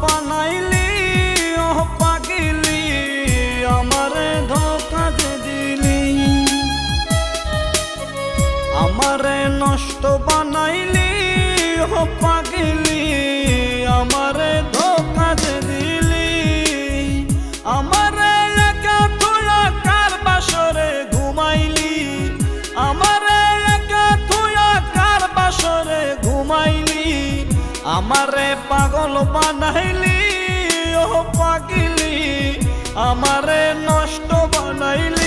বানাইলি ও পাগলি আমারে ধোঁকা দিলি আমারে নষ্ট বানাইলি ও পাগলি আমারে ধোঁকা দিলি আমারে একা তুইয়া কার বাসরে ঘুমাইলি আমারে একা তুইয়া কার বাসরে ঘুমাইলি আমারে পাগল বানাইলি ও পাগলি আমারে নষ্ট বানাইলি।